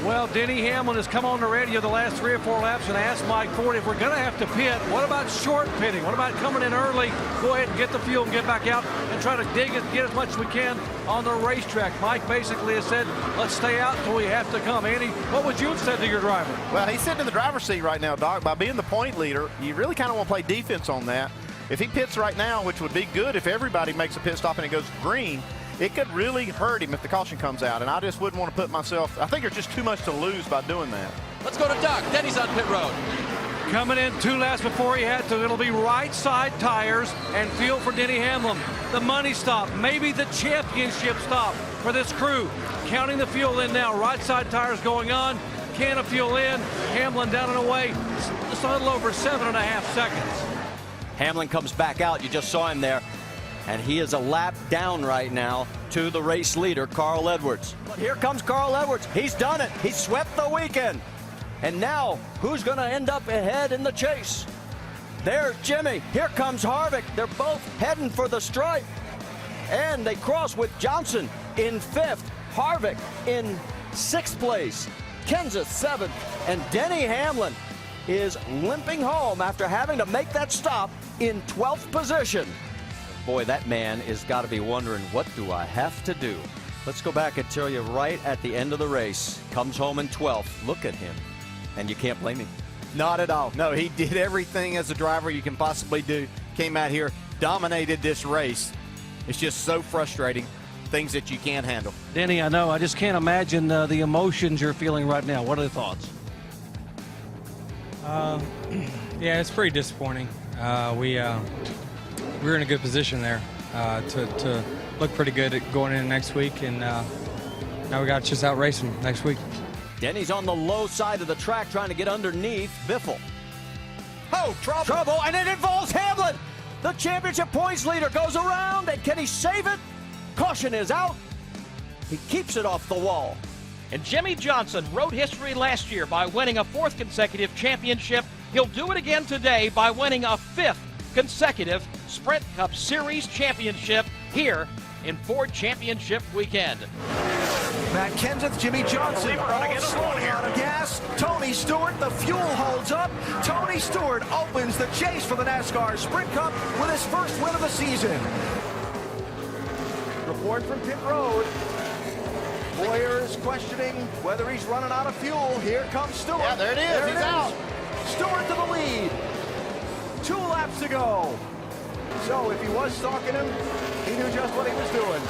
Well, Denny Hamlin has come on the radio the last 3 or 4 laps and asked Mike Ford, if we're going to have to pit, what about short pitting? What about coming in early, go ahead and get the fuel and get back out and try to dig it, get as much as we can on the racetrack? Mike basically has said, let's stay out until we have to come. Andy, what would you have said to your driver? Well, he's sitting in the driver's seat right now, Doc. By being the point leader, you really kind of want to play defense on that. If he pits right now, which would be good if everybody makes a pit stop and it goes green, it could really hurt him if the caution comes out, and I just wouldn't want to put myself, I think there's just too much to lose by doing that. Let's go to Doc. Denny's on pit road. Coming in 2 laps before he had to, it'll be right side tires and fuel for Denny Hamlin. The money stop, maybe the championship stop for this crew. Counting the fuel in now, right side tires going on, can of fuel in, Hamlin down and away, just a little over 7.5 seconds. Hamlin comes back out. You just saw him there. And he is a lap down right now to the race leader, Carl Edwards. But here comes Carl Edwards. He's done it. He swept the weekend. And now, who's going to end up ahead in the chase? There's Jimmy. Here comes Harvick. They're both heading for the stripe. And they cross with Johnson in 5th. Harvick in 6th place. Kenseth 7th. And Denny Hamlin is limping home after having to make that stop in 12th position. Boy, that man has got to be wondering, what do I have to do? Let's go back and tell you right at the end of the race, comes home in 12th. Look at him. And you can't blame him. Not at all. No, he did everything as a driver you can possibly do. Came out here, dominated this race. It's just so frustrating. Things that you can't handle. Denny, I know. I just can't imagine the emotions you're feeling right now. What are the thoughts? Yeah, it's pretty disappointing. We were in a good position there to look pretty good at going into next week, and now we got to just out race them next week. Denny's on the low side of the track trying to get underneath Biffle. Oh, trouble. Trouble, and it involves Hamlin. The championship points leader goes around, and can he save it? Caution is out. He keeps it off the wall. And Jimmy Johnson wrote history last year by winning a 4th consecutive championship. He'll do it again today by winning a 5th consecutive Sprint Cup Series championship here in Ford Championship Weekend. Matt Kenseth, Jimmy Johnson, all slowing out of gas. Tony Stewart, the fuel holds up. Tony Stewart opens the chase for the NASCAR Sprint Cup with his first win of the season. Report from pit road. Boyer is questioning whether he's running out of fuel. Here comes Stewart. Yeah, there it is. He's out. Stewart to the lead. 2 laps to go. So if he was stalking him, he knew just what he was doing.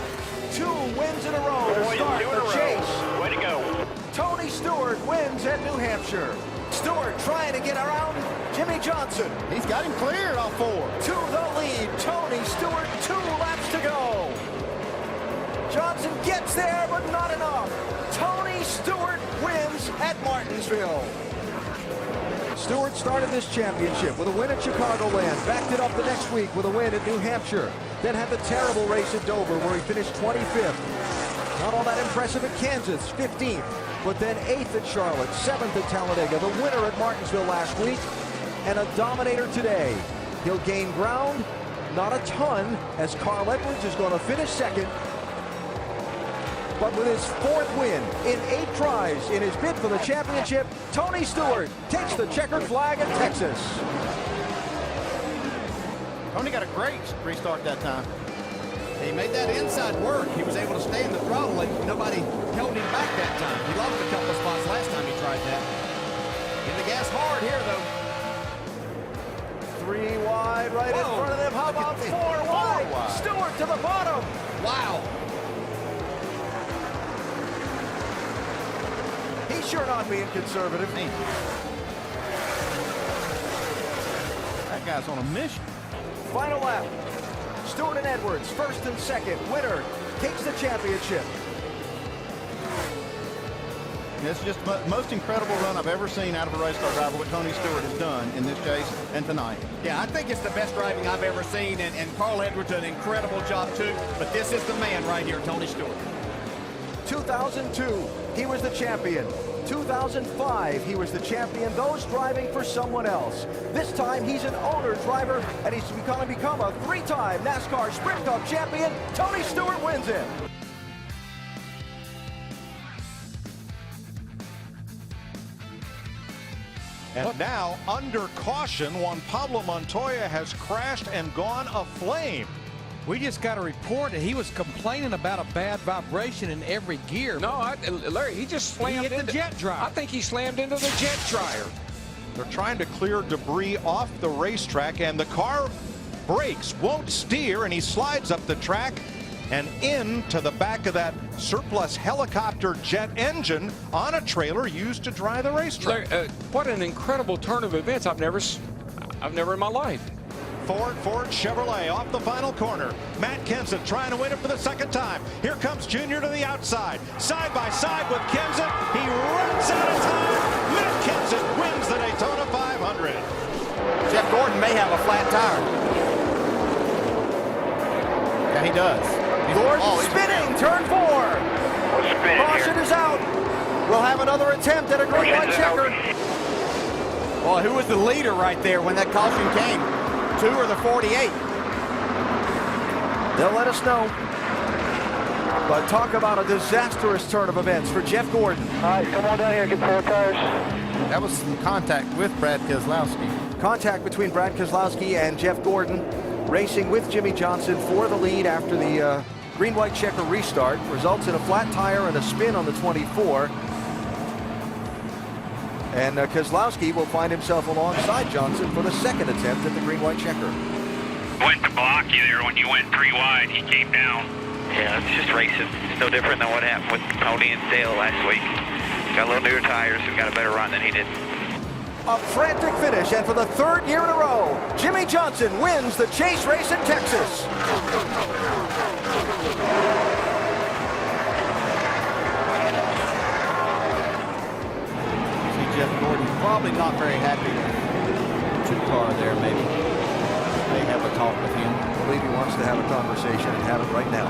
2 wins in a row to start the chase. Way to go. Tony Stewart wins at New Hampshire. Stewart trying to get around Jimmy Johnson. He's got him cleared off 4. To the lead, Tony Stewart, 2 laps to go. Johnson gets there, but not enough. Tony Stewart wins at Martinsville. Stewart started this championship with a win at Chicagoland, backed it up the next week with a win at New Hampshire, then had the terrible race at Dover where he finished 25th. Not all that impressive at Kansas, 15th, but then 8th at Charlotte, 7th at Talladega, the winner at Martinsville last week, and a dominator today. He'll gain ground, not a ton, as Carl Edwards is going to finish 2nd. But with his 4th win in 8 tries in his bid for the championship, Tony Stewart takes the checkered flag at Texas. Tony got a great restart that time. He made that inside work. He was able to stay in the throttle, and nobody held him back that time. He lost a couple of spots last time he tried that. In the gas hard here, though. 3 wide right in front of them. How about 4 wide? Stewart to the bottom. Wow. He's sure not being conservative. That guy's on a mission. Final lap. Stewart and Edwards, 1st and 2nd. Winner takes the championship. It's just the most incredible run I've ever seen out of a race car driver, what Tony Stewart has done in this chase and tonight. Yeah, I think it's the best driving I've ever seen, and Carl Edwards did an incredible job too, but this is the man right here, Tony Stewart. 2002, he was the champion. 2005, he was the champion, those driving for someone else. This time, he's an owner driver, and he's going to become a 3-time NASCAR Sprint Cup champion. Tony Stewart wins it. And now, under caution, Juan Pablo Montoya has crashed and gone aflame. We just got a report that he was complaining about a bad vibration in every gear. No, Larry, he just slammed into the jet dryer. I think he slammed into the jet dryer. They're trying to clear debris off the racetrack, and the car brakes, won't steer, and he slides up the track and into the back of that surplus helicopter jet engine on a trailer used to dry the racetrack. Larry, what an incredible turn of events. I've never in my life. Ford Chevrolet off the final corner. Matt Kenseth trying to win it for the second time. Here comes Junior to the outside. Side by side with Kenseth. He runs out of time. Matt Kenseth wins the Daytona 500. Jeff Gordon may have a flat tire. Yeah, he does. Gordon spinning, turn 4. Caution is out. We'll have another attempt at a green white checker. Well, who was the leader right there when that caution came? 2 or the 48? They'll let us know. But talk about a disastrous turn of events for Jeff Gordon. All right, come on down here, get 4 tires. That was contact with Brad Keselowski. Contact between Brad Keselowski and Jeff Gordon, racing with Jimmy Johnson for the lead after the green-white checker restart. Results in a flat tire and a spin on the 24. And Keselowski will find himself alongside Johnson for the second attempt at the green-white checker. Went to block you there when you went 3 wide. He came down. Yeah, it's just racing. It's no different than what happened with Tony and Dale last week. Got a little newer tires and got a better run than he did. A frantic finish, and for the 3rd year in a row, Jimmy Johnson wins the chase race in Texas. Jeff Gordon probably not very happy with 2-car there, maybe. They have a talk with him. I believe he wants to have a conversation and have it right now.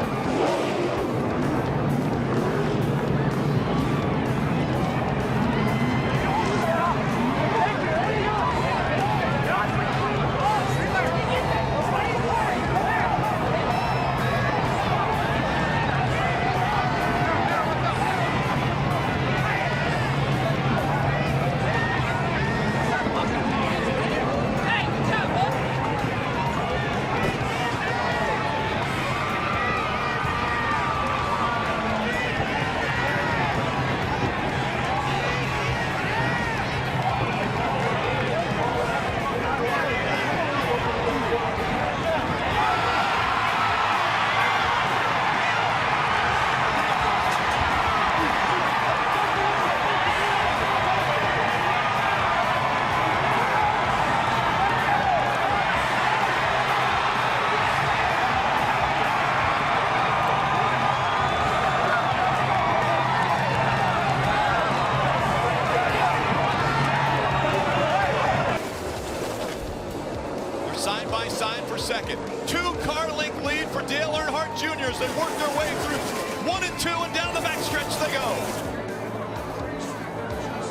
Side by side for second. 2-car length lead for Dale Earnhardt Jr. as they work their way through 1 and 2, and down the backstretch they go.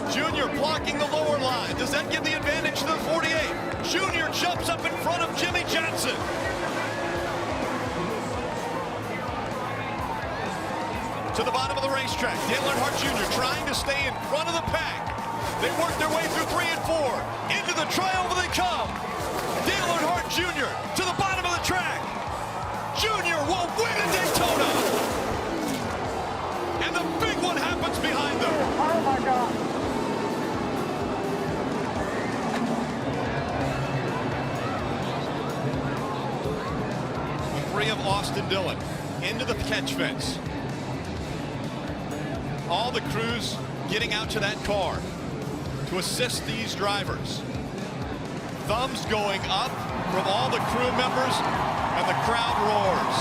Junior blocking the lower line. Does that give the advantage to the 48? Junior jumps up in front of Jimmy Johnson. To the bottom of the racetrack, Dale Earnhardt Jr. trying to stay in front of the pack. They work their way through 3 and 4. Into the triangle they come. Dale Earnhardt Jr. to the bottom of the track. Junior will win at Daytona. And the big one happens behind them. Oh my God. Three of Austin Dillon into the catch fence. All the crews getting out to that car to assist these drivers. Thumbs going up from all the crew members, and the crowd roars.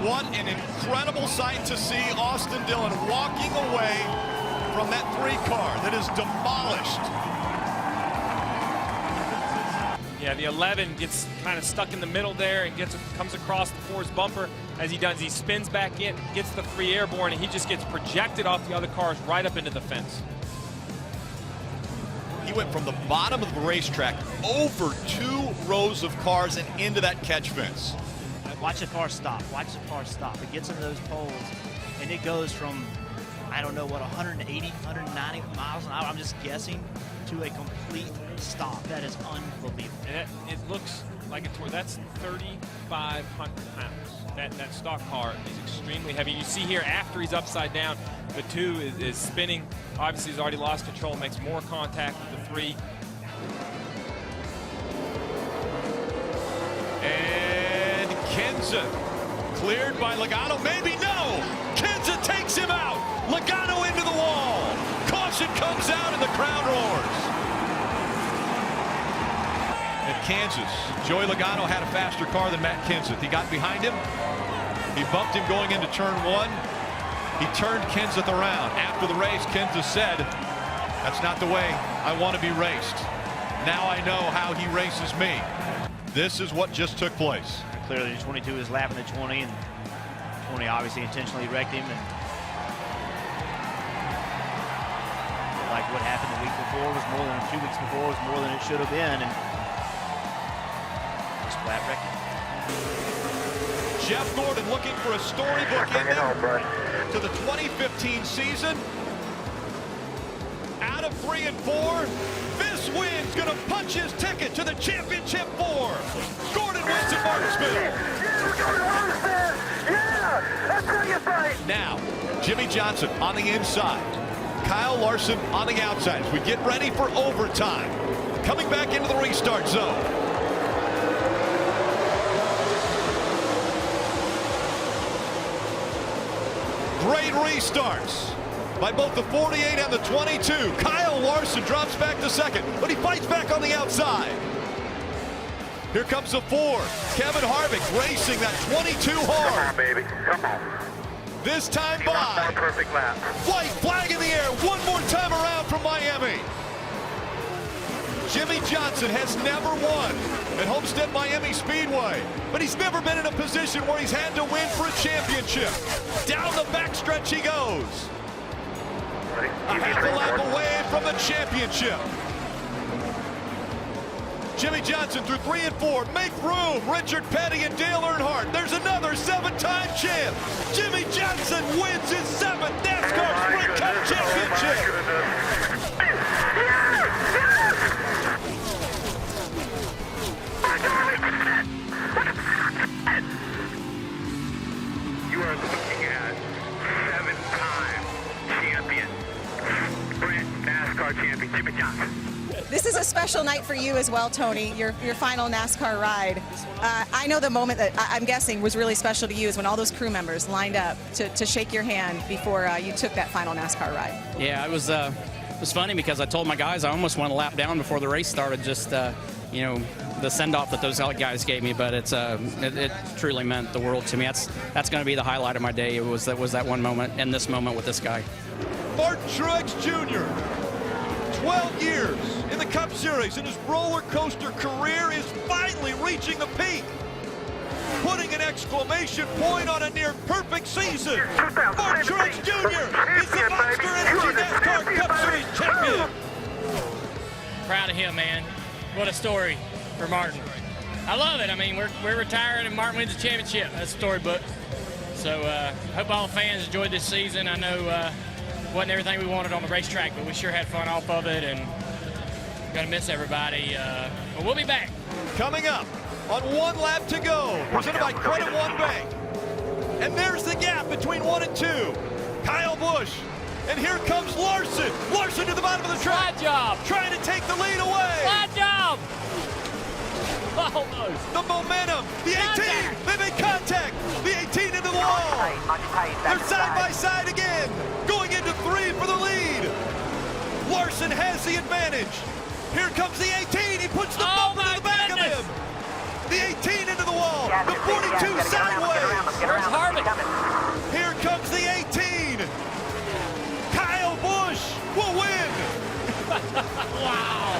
What an incredible sight to see Austin Dillon walking away from that 3-car that is demolished. Yeah, the 11 gets kind of stuck in the middle there and comes across the 4's bumper. As he does, he spins back in, gets the free airborne, and he just gets projected off the other cars right up into the fence. He went from the bottom of the racetrack over 2 rows of cars and into that catch fence. Watch the car stop. Watch the car stop. It gets into those poles, and it goes from, I don't know what, 180, 190 miles an hour. I'm just guessing. to a complete stop. That is unbelievable. And it looks like that's 3,500 pounds. That stock car is extremely heavy. You see here after he's upside down, the 2 is spinning. Obviously, he's already lost control, makes more contact with the 3. And Kenseth cleared by Logano. Maybe no. Kenseth takes him out. Logano into the wall. Caution comes out and the crowd roars. At Kansas, Joey Logano had a faster car than Matt Kenseth. He got behind him. He bumped him going into turn 1. He turned Kenseth around. After the race, Kenseth said, "That's not the way I want to be raced. Now I know how he races me." This is what just took place. Clearly, the 22 is lapping the 20, and 20 obviously intentionally wrecked him. And like what happened the week before was more than 2 weeks before was more than it should have been, and just flat wrecked him. Jeff Gordon looking for a storybook ending to the 2015 season. Out of 3 and 4, this win's gonna punch his ticket to the championship 4. Gordon wins at Martinsville. Now, Jimmy Johnson on the inside. Kyle Larson on the outside as we get ready for overtime. Coming back into the restart zone. Great restarts by both the 48 and the 22. Kyle Larson drops back to second, but he fights back on the outside. Here comes the 4. Kevin Harvick racing that 22 hard. Come on, baby. Come on. This time by. Perfect lap. White flag in the air one more time around from Miami. Jimmy Johnson has never won at Homestead Miami Speedway, but he's never been in a position where he's had to win for a championship. Down the backstretch he goes. A half a lap away from the championship. Jimmy Johnson through 3 and 4. Make room. Richard Petty and Dale Earnhardt. There's another 7-time champ. Jimmy Johnson wins his 7th NASCAR Sprint Cup championship. You are looking at 7-time champion, Sprint NASCAR champion, Jimmy Johnson. This is a special night for you as well, Tony, your final NASCAR ride. I know the moment that I'm guessing was really special to you is when all those crew members lined up to shake your hand before you took that final NASCAR ride. Yeah, it was funny because I told my guys I almost went a lap down before the race started, just you know, the send-off that those guys gave me, but it truly meant the world to me. That's going to be the highlight of my day. It was that one moment and this moment with this guy. Martin Truex Jr., 12 years in the Cup Series, and his roller coaster career is finally reaching a peak, putting an exclamation point on a near perfect season. Martin Truex Jr. is the Monster Energy NASCAR Cup Series champion. Proud of him, man. What a story for Martin. I love it. I mean, we're retiring and Martin wins the championship. That's storybook. So hope all the fans enjoyed this season. I know wasn't everything we wanted on the racetrack, but we sure had fun off of it, and gonna miss everybody. But we'll be back. Coming up on 1 lap to go, presented by Credit One Bank. And there's the gap between 1 and 2. Kyle Busch. And here comes Larson. Larson to the bottom of the track. Slide job. Trying to take the lead away. Slide job. Almost. The momentum. The 18. They make contact. The 18 into the wall. They're side by side again. Going into 3 for the lead. Larson has the advantage. Here comes the 18. He puts the bumper to the back of him. The 18 into the wall. The 42 sideways. Where's Harvick? Here comes the 18. Kyle Busch will win. Wow.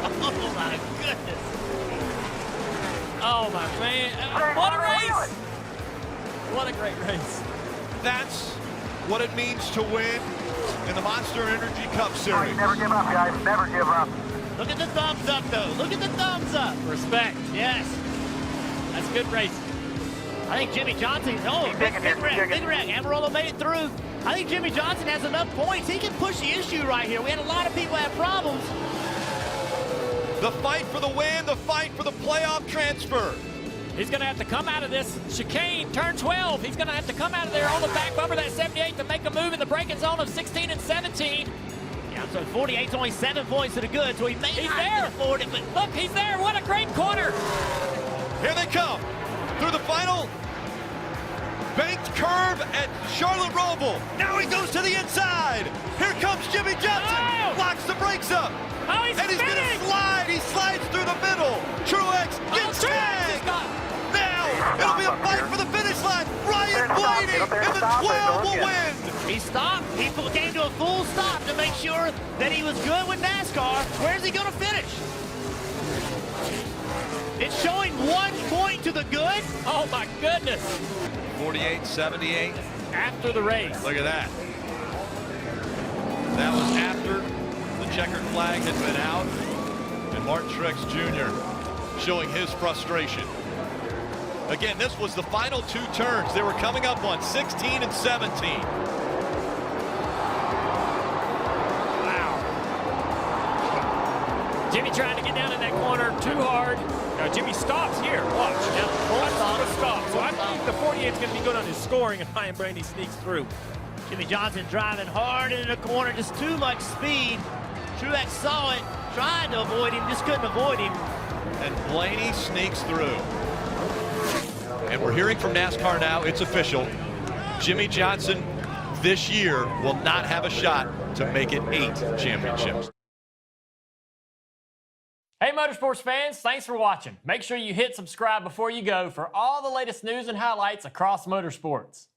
Oh, my goodness. Oh, my man. What a race. What a great race. That's what it means to win in the Monster Energy Cup Series. Never give up, guys. Never give up. Look at the thumbs up, though. Look at the thumbs up. Respect. Yes. That's good racing. I think Jimmy Johnson, big wreck. Amarillo made it through. I think Jimmy Johnson has enough points. He can push the issue right here. We had a lot of people have problems. The fight for the win, the fight for the playoff transfer. He's going to have to come out of this chicane, turn 12. He's going to have to come out of there on the back bumper, that 78, to make a move in the braking zone of 16 and 17. Yeah, so 48's only 7 points to the good, so he may not afford it, but look, he's there. What a great corner. Here they come through the final banked curve at Charlotte Roval. Now he goes to the inside. Here comes Jimmy Johnson. Oh! Locks the brakes up. Oh, he's and he's going to slide. He slides through the middle. Truex gets tagged. Now it'll be a fight for the finish line. Ryan Blaney in the 12 will win. He stopped. He came to a full stop to make sure that he was good with NASCAR. Where's he going to finish? It's showing 1 point to the good. Oh, my goodness. 48-78. After the race. Look at that. That was after the checkered flag had been out. And Martin Truex Jr. showing his frustration. Again, this was the final 2 turns they were coming up on, 16 and 17. Wow. Jimmy trying to get down in that corner too hard. Now Jimmy stops here. Watch. Now, stop. So I think the 48 is going to be good on his scoring, and Ryan Blaney sneaks through. Jimmy Johnson driving hard into the corner, just too much speed. Truex saw it, tried to avoid him, just couldn't avoid him. And Blaney sneaks through. And we're hearing from NASCAR now, it's official. Jimmy Johnson this year will not have a shot to make it 8 championships. Hey Motorsports fans, thanks for watching. Make sure you hit subscribe before you go for all the latest news and highlights across motorsports.